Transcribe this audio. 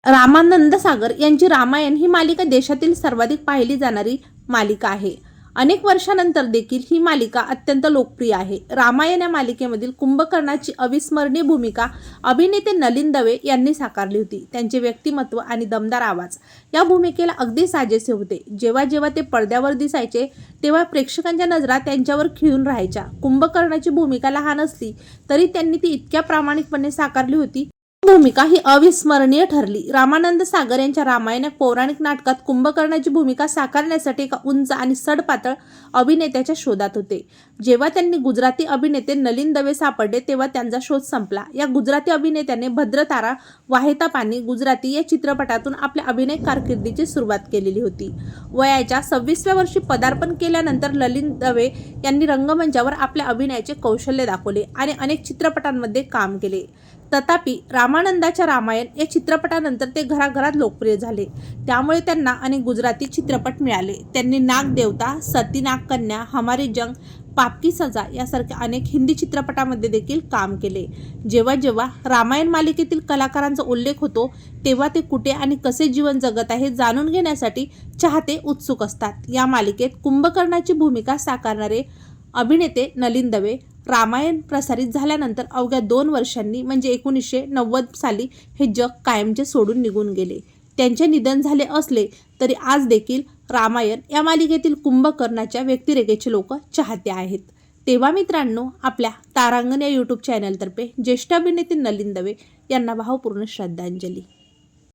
रामानंद सागर यांची रामायण ही मालिका देशातील सर्वाधिक पाहिली जाणारी मालिका आहे। अनेक वर्षांनंतर देखील ही मालिका अत्यंत लोकप्रिय आहे। रामायण या मालिकेमधील कुंभकर्णाची अविस्मरणीय भूमिका अभिनेते नलिन दवे यांनी साकारली होती। त्यांचे व्यक्तिमत्व आणि दमदार आवाज या भूमिकेला अगदी साजेसे होते। जेव्हा जेव्हा ते पडद्यावर दिसायचे तेव्हा प्रेक्षकांच्या नजरा त्यांच्यावर खिळून राहायच्या। कुंभकर्णाची भूमिका लहान असली तरी त्यांनी ती इतक्या प्रामाणिकपणे साकारली होती, भूमिका ही अविस्मरणीय ठरली। रामानंद सागर यांच्या रामायण पौराणिक नाटकात कुंभकर्णाची भूमिका साकारण्यासाठी एका उंच आणि सडपातळ अभिनेत्याच्या शोधात होते। जेव्हा त्यांनी गुजराती अभिनेते नलिन दवे सापडले तेव्हा त्यांचा शोध संपला। या गुजराती अभिनेत्याने भद्रतारा वाहेता पानी गुजराती या चित्रपटातून आपल्या अभिनय कारकिर्दीची सुरुवात केलेली होती। वयाच्या 26व्या वर्षी पदार्पण केल्यानंतर नलिन दवे यांनी रंगमंचावर आपल्या अभिनयाचे कौशल्य दाखवले आणि अनेक चित्रपटांमध्ये काम केले। तथापि रामानंदाच्या रामायण या चित्रपटानंतर ते घराघरात लोकप्रिय झाले, त्यामुळे त्यांना अनेक गुजराती चित्रपट मिळाले। त्यांनी नाग देवता, सती नागकन्या, हमारी जंग, पाप की सजा यासारख्या अनेक हिंदी चित्रपटामध्ये देखील काम केले। जेव्हा जेव्हा रामायण मालिकेतील कलाकारांचा उल्लेख होतो तेव्हा ते कुठे आणि कसे जीवन जगत आहे जाणून घेण्यासाठी चाहते उत्सुक असतात। या मालिकेत कुंभकर्णाची भूमिका साकारणारे अभिनेते नलिन दवे रामायण प्रसारित झाल्यानंतर अवघ्या 2 वर्षांनी म्हणजे 1990 साली हे जग कायमचे सोडून निघून गेले। त्यांचे निधन झाले असले तरी आज देखील रामायण या मालिकेतील कुंभकर्णाच्या व्यक्तिरेखेचे लोक चाहते आहेत। तेव्हा मित्रांनो, आपल्या तारांगण या यूट्यूब चॅनलतर्फे ज्येष्ठ अभिनेते नलिन दवे यांना भावपूर्ण श्रद्धांजली।